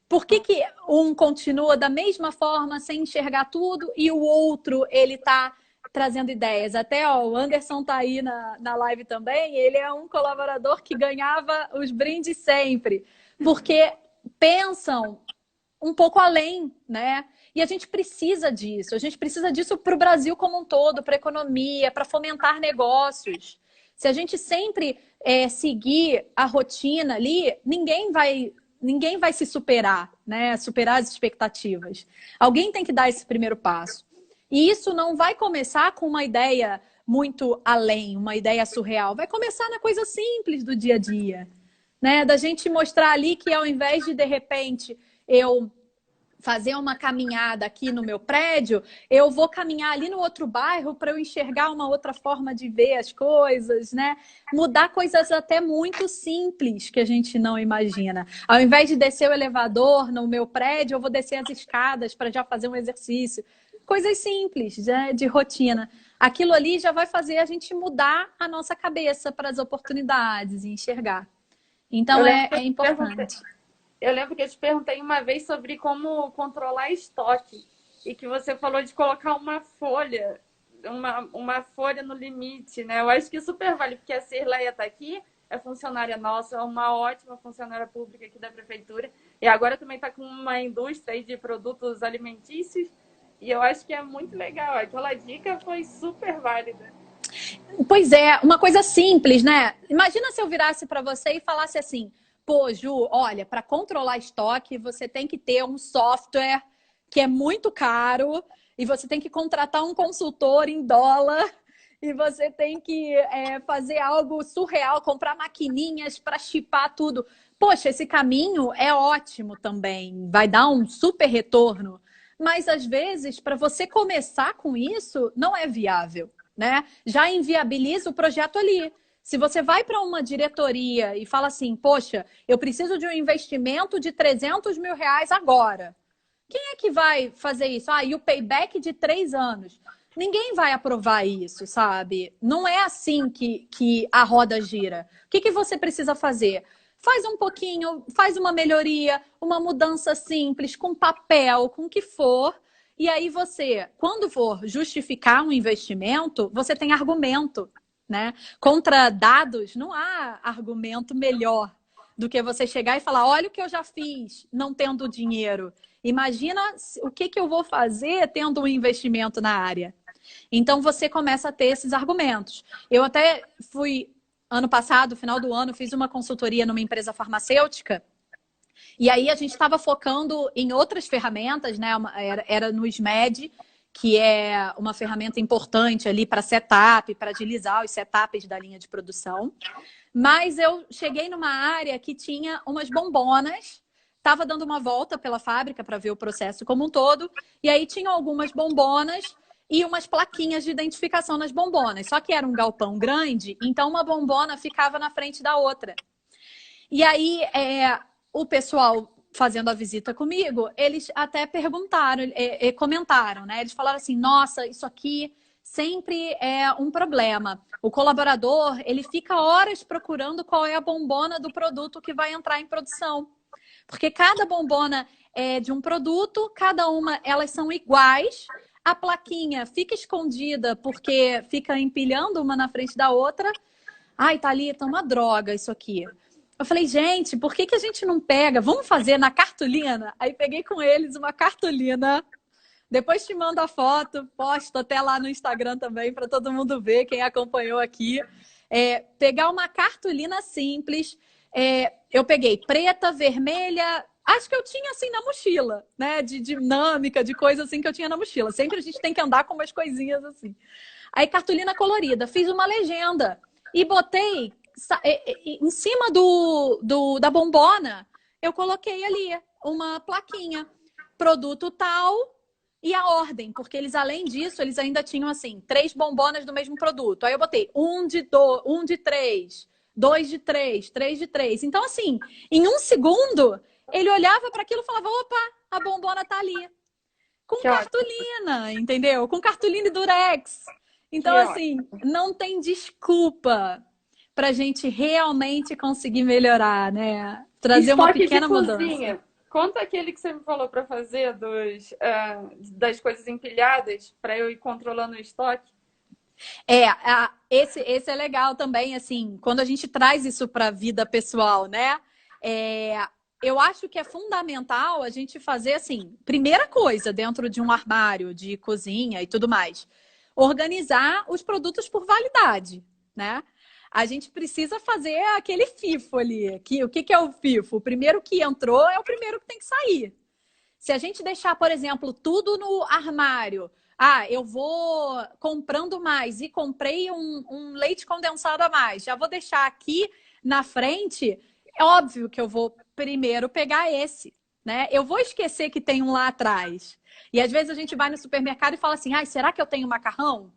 Por que um continua da mesma forma, sem enxergar tudo, e o outro, ele está trazendo ideias? Até o Anderson está aí na live também, ele é um colaborador que ganhava os brindes sempre, porque pensam um pouco além, né? E a gente precisa disso para o Brasil como um todo, para a economia, para fomentar negócios. Se a gente sempre seguir a rotina ali, ninguém vai se superar, né? Superar as expectativas. Alguém tem que dar esse primeiro passo. E isso não vai começar com uma ideia muito além, uma ideia surreal. Vai começar na coisa simples do dia a dia, né? Da gente mostrar ali que ao invés de repente, eu fazer uma caminhada aqui no meu prédio, eu vou caminhar ali no outro bairro para eu enxergar uma outra forma de ver as coisas, né? Mudar coisas até muito simples que a gente não imagina. Ao invés de descer o elevador no meu prédio, eu vou descer as escadas para já fazer um exercício. Coisas simples, né? De rotina. Aquilo ali já vai fazer a gente mudar a nossa cabeça para as oportunidades e enxergar. Então, é importante. Eu lembro que eu te perguntei uma vez sobre como controlar estoque e que você falou de colocar uma folha no limite, né? Eu acho que super vale, porque a Cirleia está aqui, é funcionária nossa, é uma ótima funcionária pública aqui da prefeitura e agora também está com uma indústria de produtos alimentícios e eu acho que é muito legal. Aquela dica foi super válida. Pois é, uma coisa simples, né? Imagina se eu virasse para você e falasse assim: pô, Ju, olha, para controlar estoque, você tem que ter um software que é muito caro e você tem que contratar um consultor em dólar e você tem que fazer algo surreal, comprar maquininhas para chipar tudo. Poxa, esse caminho é ótimo também, vai dar um super retorno. Mas, às vezes, para você começar com isso, não é viável, né? Já inviabiliza o projeto ali. Se você vai para uma diretoria e fala assim, poxa, eu preciso de um investimento de 300 mil reais agora. Quem é que vai fazer isso? E o payback de 3 anos. Ninguém vai aprovar isso, sabe? Não é assim que a roda gira. O que você precisa fazer? Faz um pouquinho, faz uma melhoria, uma mudança simples, com papel, com o que for. E aí você, quando for justificar um investimento, você tem argumento. Né? Contra dados, não há argumento melhor do que você chegar e falar: olha o que eu já fiz não tendo dinheiro. Imagina o que eu vou fazer tendo um investimento na área. Então, você começa a ter esses argumentos. Eu até fui, ano passado, final do ano, fiz uma consultoria numa empresa farmacêutica. E aí a gente estava focando em outras ferramentas, né? Era no SMED, que é uma ferramenta importante ali para setup, para agilizar os setups da linha de produção. Mas eu cheguei numa área que tinha umas bombonas, estava dando uma volta pela fábrica para ver o processo como um todo, e aí tinha algumas bombonas e umas plaquinhas de identificação nas bombonas. Só que era um galpão grande, então uma bombona ficava na frente da outra. E aí, o pessoal fazendo a visita comigo, eles até perguntaram, comentaram, né? Eles falaram assim, nossa, isso aqui sempre é um problema. O colaborador, ele fica horas procurando qual é a bombona do produto que vai entrar em produção. Porque cada bombona é de um produto, cada uma, elas são iguais. A plaquinha fica escondida porque fica empilhando uma na frente da outra. Ai, Thalita, uma droga isso aqui. Eu falei, gente, por que a gente não pega? Vamos fazer na cartolina? Aí peguei com eles uma cartolina. Depois te mando a foto, posto até lá no Instagram também para todo mundo ver, quem acompanhou aqui. Pegar uma cartolina simples. Eu peguei preta, vermelha. Acho que eu tinha assim na mochila, né? De dinâmica, de coisa assim que eu tinha na mochila. Sempre a gente tem que andar com umas coisinhas assim. Aí, cartolina colorida. Fiz uma legenda e botei em cima da bombona, eu coloquei ali uma plaquinha. Produto tal e a ordem, porque eles, além disso, eles ainda tinham, assim, 3 bombonas do mesmo produto. Aí eu botei 1 de 3, 2 de 3, 3 de 3. Então, assim, em um segundo, ele olhava para aquilo e falava, opa, a bombona tá ali. Com Que cartolina, ótimo. entendeu? Com cartolina e durex. Então, Que assim, ótimo. não tem desculpa para a gente realmente conseguir melhorar, né? Trazer uma Estoque de pequena mudança. cozinha. Conta aquele que você me falou para fazer das coisas empilhadas para eu ir controlando o estoque. Esse é legal também, assim, quando a gente traz isso para a vida pessoal, né? Eu acho que é fundamental a gente fazer, assim, primeira coisa dentro de um armário de cozinha e tudo mais, organizar os produtos por validade, né? A gente precisa fazer aquele FIFO ali. O que é o FIFO? O primeiro que entrou é o primeiro que tem que sair. Se a gente deixar, por exemplo, tudo no armário, eu vou comprando mais e comprei um leite condensado a mais, já vou deixar aqui na frente, é óbvio que eu vou primeiro pegar esse, né? Eu vou esquecer que tem um lá atrás. E às vezes a gente vai no supermercado e fala assim, será que eu tenho macarrão?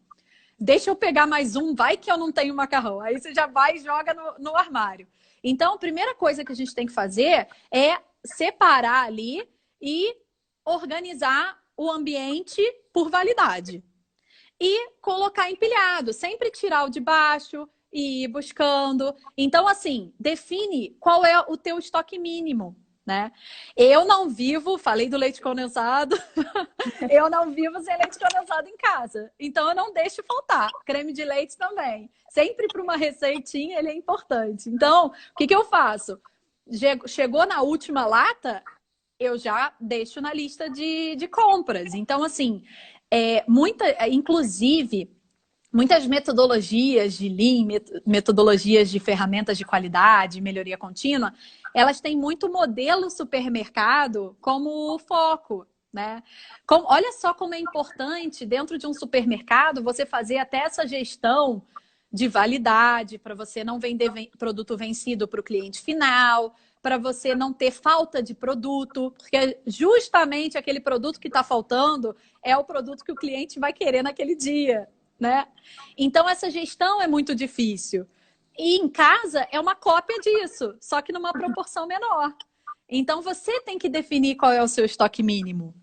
Deixa eu pegar mais um, vai que eu não tenho macarrão. Aí você já vai e joga no armário. Então, a primeira coisa que a gente tem que fazer é separar ali e organizar o ambiente por validade. E colocar empilhado, sempre tirar o de baixo e ir buscando. Então, assim, define qual é o teu estoque mínimo, né? Eu não vivo, falei do leite condensado, eu não vivo sem leite condensado em casa. Então, eu não deixo faltar. Creme de leite também. Sempre para uma receitinha, ele é importante. Então, o que eu faço? Chegou na última lata, eu já deixo na lista de compras. Então, assim, inclusive, muitas metodologias de Lean, metodologias de ferramentas de qualidade, melhoria contínua, elas têm muito modelo supermercado como foco, né? Olha só como é importante dentro de um supermercado você fazer até essa gestão de validade para você não vender produto vencido para o cliente final, para você não ter falta de produto, porque justamente aquele produto que está faltando é o produto que o cliente vai querer naquele dia, né? Então essa gestão é muito difícil. E em casa é uma cópia disso, só que numa proporção menor. Então você tem que definir qual é o seu estoque mínimo.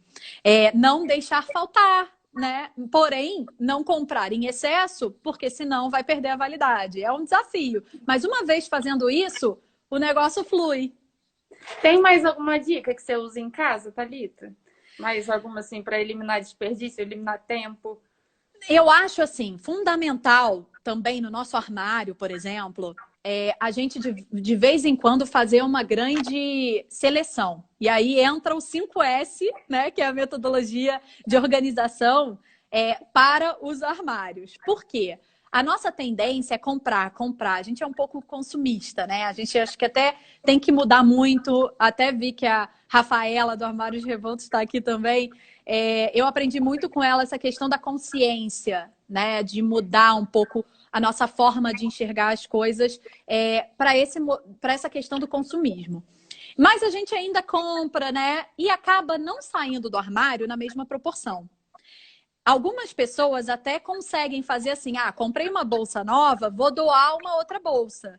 Não deixar faltar, né? Porém, não comprar em excesso, porque senão vai perder a validade. É um desafio. Mas uma vez fazendo isso, o negócio flui. Tem mais alguma dica que você usa em casa, Thalita? Mais alguma assim para eliminar desperdício, eliminar tempo? Eu acho assim, fundamental também no nosso armário, por exemplo, a gente de vez em quando fazer uma grande seleção. E aí entra o 5S, né, que é a metodologia de organização para os armários. Por quê? A nossa tendência é comprar, comprar. A gente é um pouco consumista, né? A gente acho que até tem que mudar muito. Até vi que a Rafaela do Armários Revoltos está aqui também. Eu aprendi muito com ela essa questão da consciência, né? De mudar um pouco a nossa forma de enxergar as coisas para essa questão do consumismo. Mas a gente ainda compra, né? E acaba não saindo do armário na mesma proporção. Algumas pessoas até conseguem fazer assim, comprei uma bolsa nova, vou doar uma outra bolsa.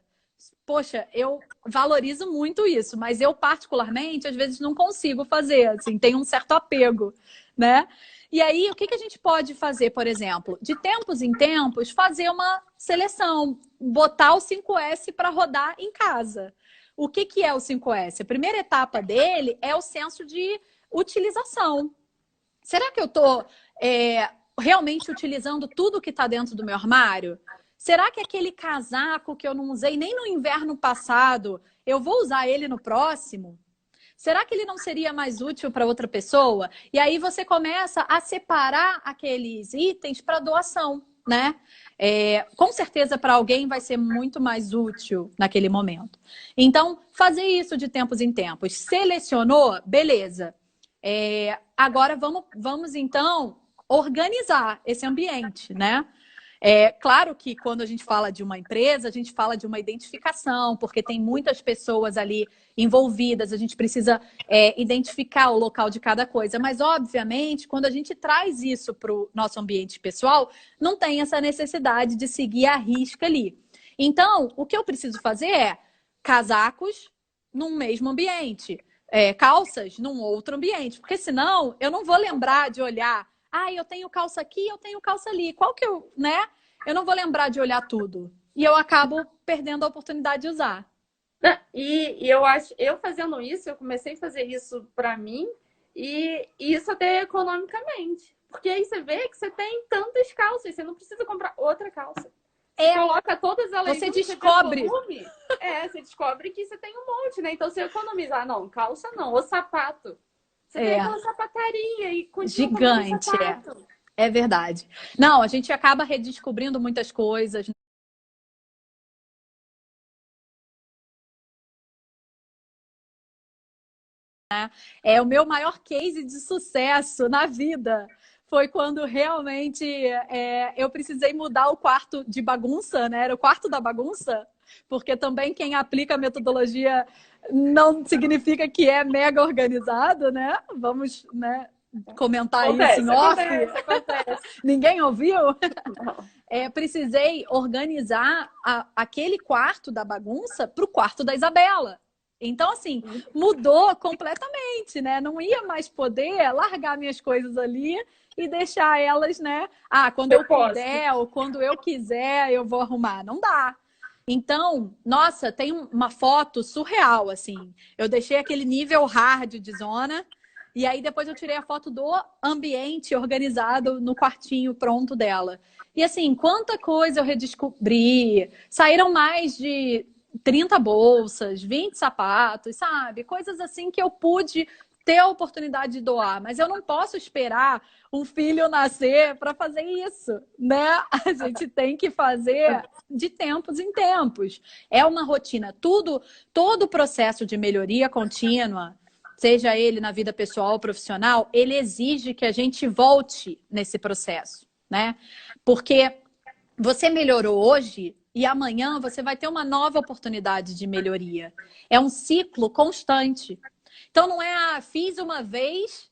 Poxa, eu valorizo muito isso, mas eu particularmente, às vezes, não consigo fazer, assim, tem um certo apego, né? E aí, o que a gente pode fazer, por exemplo? De tempos em tempos, fazer uma seleção, botar o 5S para rodar em casa. O que é o 5S? A primeira etapa dele é o senso de utilização. Será que eu estou realmente utilizando tudo que está dentro do meu armário? Será que aquele casaco que eu não usei nem no inverno passado, eu vou usar ele no próximo? Será que ele não seria mais útil para outra pessoa? E aí você começa a separar aqueles itens para doação, né? Com certeza para alguém vai ser muito mais útil naquele momento. Então, fazer isso de tempos em tempos. Selecionou? Beleza. Agora vamos então organizar esse ambiente, né? Claro que quando a gente fala de uma empresa, a gente fala de uma identificação, porque tem muitas pessoas ali envolvidas, a gente precisa identificar o local de cada coisa. Mas, obviamente, quando a gente traz isso para o nosso ambiente pessoal, não tem essa necessidade de seguir a risca ali. Então, o que eu preciso fazer é casacos num mesmo ambiente, calças num outro ambiente, porque senão eu não vou lembrar de olhar. Eu tenho calça aqui, eu tenho calça ali. Qual que né? Eu não vou lembrar de olhar tudo. E eu acabo perdendo a oportunidade de usar. E eu acho, eu fazendo isso, eu comecei a fazer isso para mim, e isso até economicamente. Porque aí você vê que você tem tantas calças, você não precisa comprar outra calça. Você coloca todas elas você descobre. Você descobre que você tem um monte, né? Então você economiza. Não, calça não, ou sapato. Você tem aquela sapataria e continua gigante, sapato. É verdade. Não, a gente acaba redescobrindo muitas coisas. O meu maior case de sucesso na vida foi quando realmente eu precisei mudar o quarto de bagunça, né? Era o quarto da bagunça, porque também quem aplica a metodologia não significa que é mega organizado, né? Vamos, né, comentar isso em off. Acontece. Ninguém ouviu? Precisei organizar aquele quarto da bagunça para o quarto da Isabela. Então, assim, mudou completamente, né? Não ia mais poder largar minhas coisas ali e deixar elas, né? Quando eu puder ou quando eu quiser, eu vou arrumar. Não dá. Então, nossa, tem uma foto surreal, assim. Eu deixei aquele nível hard de zona e aí depois eu tirei a foto do ambiente organizado no quartinho pronto dela. E assim, quanta coisa eu redescobri. Saíram mais de 30 bolsas, 20 sapatos, sabe? Coisas assim que eu pude ter a oportunidade de doar. Mas eu não posso esperar um filho nascer para fazer isso, né? A gente tem que fazer de tempos em tempos. É uma rotina. Todo o processo de melhoria contínua, seja ele na vida pessoal ou profissional, ele exige que a gente volte nesse processo, né? Porque você melhorou hoje e amanhã você vai ter uma nova oportunidade de melhoria. É um ciclo constante. Então não é, fiz uma vez,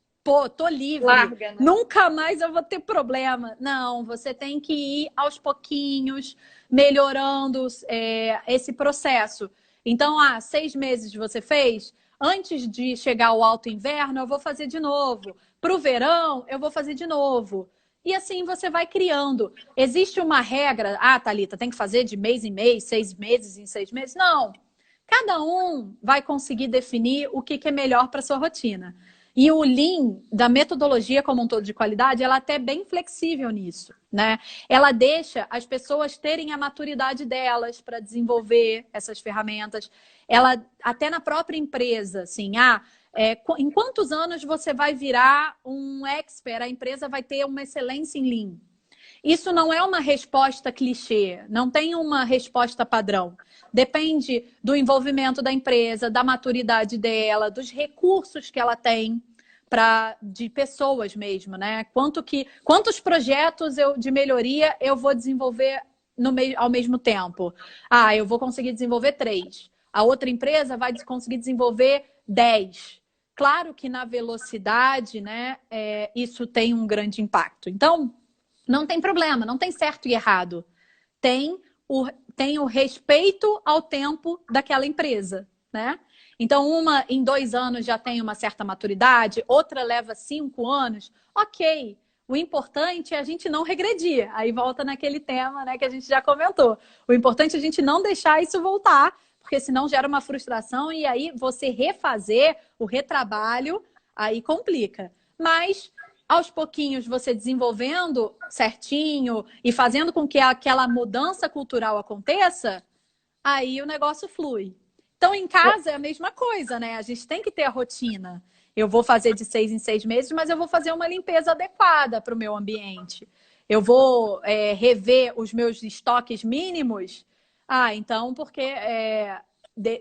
tô livre. Larga, né? Nunca mais eu vou ter problema. Não, você tem que ir aos pouquinhos, melhorando esse processo. Então, 6 meses você fez, antes de chegar ao alto inverno, eu vou fazer de novo. Para o verão, eu vou fazer de novo. E assim você vai criando. Existe uma regra, Thalita, tem que fazer de mês em mês, 6 meses em 6 meses? Não. Cada um vai conseguir definir o que é melhor para sua rotina. E o Lean, da metodologia como um todo de qualidade, ela é até bem flexível nisso, né? Ela deixa as pessoas terem a maturidade delas para desenvolver essas ferramentas. Ela, até na própria empresa, assim, em quantos anos você vai virar um expert? A empresa vai ter uma excelência em Lean. Isso não é uma resposta clichê, não tem uma resposta padrão. Depende do envolvimento da empresa, da maturidade dela, dos recursos que ela tem de pessoas mesmo, né? Quantos projetos de melhoria eu vou desenvolver ao mesmo tempo? Eu vou conseguir desenvolver 3. A outra empresa vai conseguir desenvolver 10. Claro que na velocidade, né, isso tem um grande impacto. Então, não tem problema, não tem certo e errado. Tem o respeito ao tempo daquela empresa, né? Então, uma em 2 anos já tem uma certa maturidade, outra leva 5 anos, ok. O importante é a gente não regredir. Aí volta naquele tema, né, que a gente já comentou. O importante é a gente não deixar isso voltar, porque senão gera uma frustração e aí você refazer o retrabalho, aí complica. Mas aos pouquinhos você desenvolvendo certinho e fazendo com que aquela mudança cultural aconteça, aí o negócio flui. Então, em casa é a mesma coisa, né? A gente tem que ter a rotina. Eu vou fazer de 6 em 6 meses, mas eu vou fazer uma limpeza adequada para o meu ambiente. Eu vou rever os meus estoques mínimos. Então, porque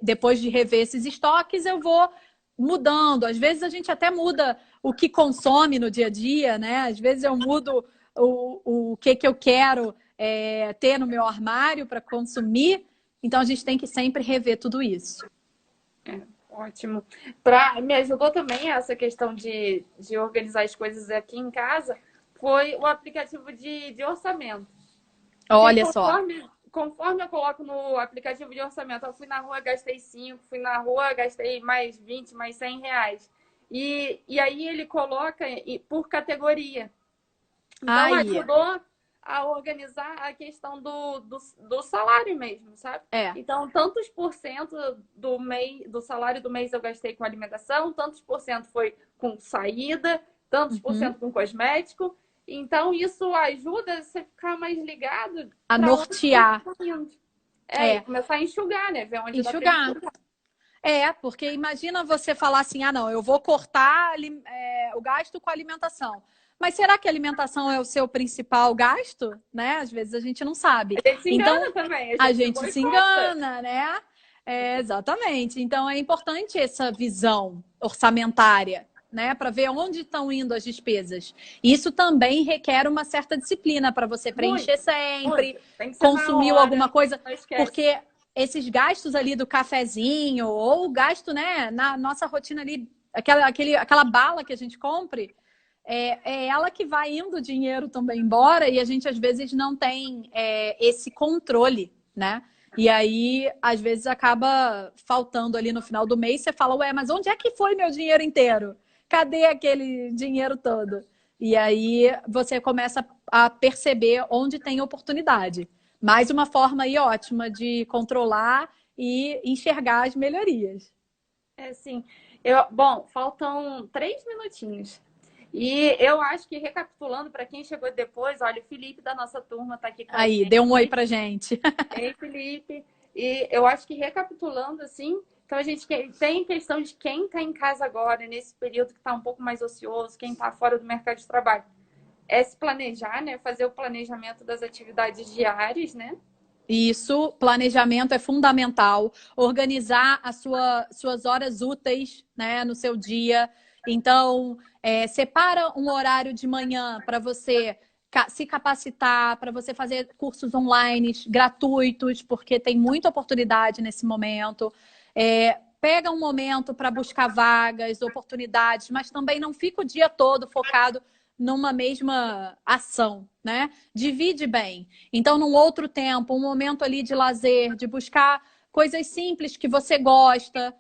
depois de rever esses estoques, eu vou mudando. Às vezes a gente até muda o que consome no dia a dia, né? Às vezes eu mudo o que eu quero ter no meu armário para consumir. Então a gente tem que sempre rever tudo isso. Ótimo. Me ajudou também essa questão de organizar as coisas aqui em casa, foi o aplicativo de orçamento. Olha só. Conforme eu coloco no aplicativo de orçamento, eu fui na rua, gastei 5, fui na rua, gastei mais 20, mais 100 reais. E aí ele coloca por categoria. Então ajudou a organizar a questão do salário mesmo, sabe? Então, tantos por cento do salário do mês eu gastei com alimentação, tantos por cento foi com saída, tantos por cento com cosmético. Então, isso ajuda você a ficar mais ligado. A nortear. Começar a enxugar, né? Ver onde enxugar. Porque imagina você falar assim, não, eu vou cortar o gasto com alimentação. Mas será que a alimentação é o seu principal gasto? Né? Às vezes a gente não sabe. A gente se engana também. A gente se engana, né? Exatamente. Então é importante essa visão orçamentária, né? Para ver onde estão indo as despesas. Isso também requer uma certa disciplina para você preencher sempre, consumiu alguma coisa. Porque esses gastos ali do cafezinho, ou o gasto, né, na nossa rotina ali, aquela bala que a gente compre, é ela que vai indo o dinheiro também embora e a gente às vezes não tem esse controle, né? E aí, às vezes, acaba faltando ali no final do mês, você fala, mas onde é que foi meu dinheiro inteiro? Cadê aquele dinheiro todo? E aí você começa a perceber onde tem oportunidade. Mais uma forma aí ótima de controlar e enxergar as melhorias. Sim. Bom, faltam 3 minutinhos. E eu acho que, recapitulando, para quem chegou depois, olha, o Felipe da nossa turma está aqui com a gente. Aí, dê um oi pra gente. Ei, Felipe. E eu acho que, recapitulando, assim, então a gente tem questão de quem está em casa agora, nesse período que está um pouco mais ocioso, quem está fora do mercado de trabalho. Se planejar, né? Fazer o planejamento das atividades diárias, né? Isso, planejamento é fundamental. Organizar as suas horas úteis, né, no seu dia. Então, separa um horário de manhã para você se capacitar, para você fazer cursos online gratuitos, porque tem muita oportunidade nesse momento. Pega um momento para buscar vagas, oportunidades, mas também não fica o dia todo focado numa mesma ação, né? Divide bem. Então, num outro tempo, um momento ali de lazer, de buscar coisas simples que você gosta.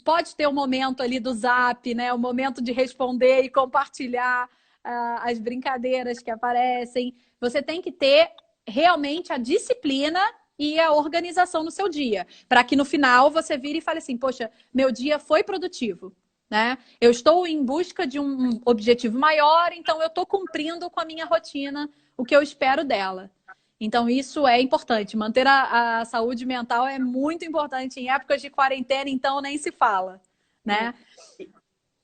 Pode ter um momento ali do Zap, né? O momento de responder e compartilhar as brincadeiras que aparecem. Você tem que ter realmente a disciplina e a organização no seu dia, para que no final você vire e fale assim, poxa, meu dia foi produtivo. né? Eu estou em busca de um objetivo maior, então eu estou cumprindo com a minha rotina o que eu espero dela. Então, isso é importante. Manter a saúde mental é muito importante em épocas de quarentena, então nem se fala, né?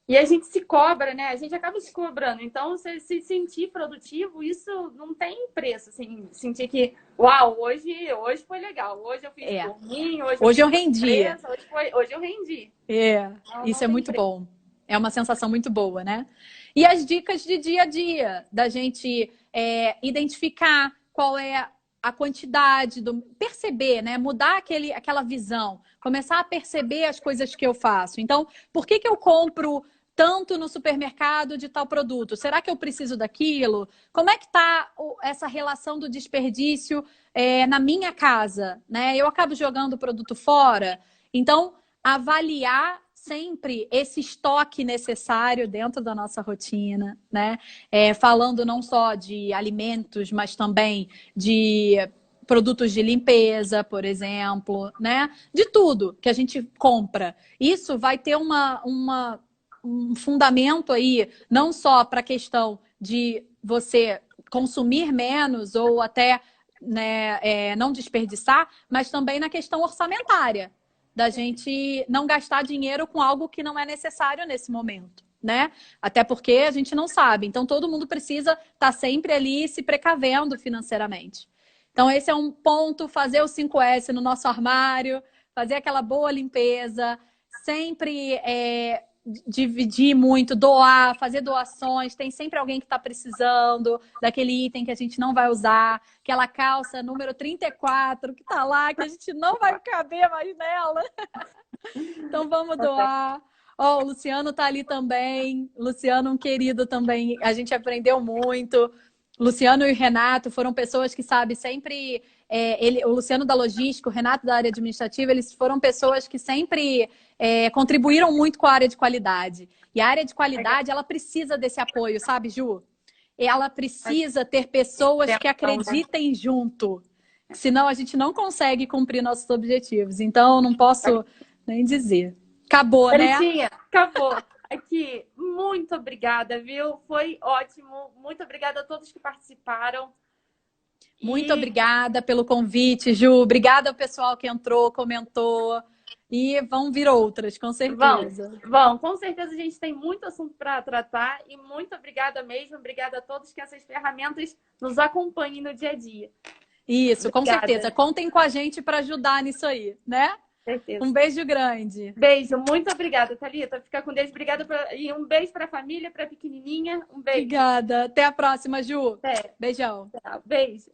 E a gente se cobra, né? A gente acaba se cobrando. Então, você se sentir produtivo, isso não tem preço. Assim, sentir que, uau, hoje foi legal. Hoje eu fiz por mim, hoje eu fiz rendi. empresa, hoje eu rendi. Isso é muito bom. É uma sensação muito boa, né? E as dicas de dia a dia, da gente identificar qual é a quantidade, perceber, né? Mudar aquela visão, começar a perceber as coisas que eu faço. Então, por que eu compro tanto no supermercado de tal produto? Será que eu preciso daquilo? Como é que está essa relação do desperdício na minha casa, né? Eu acabo jogando o produto fora. Então, avaliar sempre esse estoque necessário dentro da nossa rotina, né? Falando não só de alimentos, mas também de produtos de limpeza, por exemplo, né? De tudo que a gente compra. Isso vai ter um fundamento aí, não só para a questão de você consumir menos ou até, né, não desperdiçar, mas também na questão orçamentária, da gente não gastar dinheiro com algo que não é necessário nesse momento, né? Até porque a gente não sabe. Então, todo mundo precisa estar sempre ali se precavendo financeiramente. Então, esse é um ponto, fazer o 5S no nosso armário, fazer aquela boa limpeza, sempre dividir muito, doar, fazer doações. Tem sempre alguém que está precisando daquele item que a gente não vai usar, aquela calça número 34 que está lá, que a gente não vai caber mais nela. Então vamos doar. O Luciano está ali também. Luciano, um querido também. A gente aprendeu muito. Luciano e o Renato foram pessoas que, sabe, sempre... o Luciano da logística, o Renato da área administrativa, eles foram pessoas que sempre contribuíram muito com a área de qualidade. E a área de qualidade, ela precisa desse apoio, sabe, Ju? Ela precisa ter pessoas que acreditem junto. Senão a gente não consegue cumprir nossos objetivos. Então, não posso nem dizer. Acabou, né? Acabou. Aqui, muito obrigada, viu? Foi ótimo. Muito obrigada a todos que participaram. Muito obrigada pelo convite, Ju. Obrigada ao pessoal que entrou, comentou. E vão vir outras, com certeza. Vão. Com certeza a gente tem muito assunto para tratar. E muito obrigada mesmo. Obrigada a todos que essas ferramentas nos acompanhem no dia a dia. Isso, obrigada. Com certeza. Contem com a gente para ajudar nisso aí, né? Certeza. Um beijo grande. Beijo, muito obrigada, Thalita. Fica com Deus. Obrigada e um beijo para a família, para a pequenininha. Um beijo. Obrigada. Até a próxima, Ju. Até. Beijão. Beijo.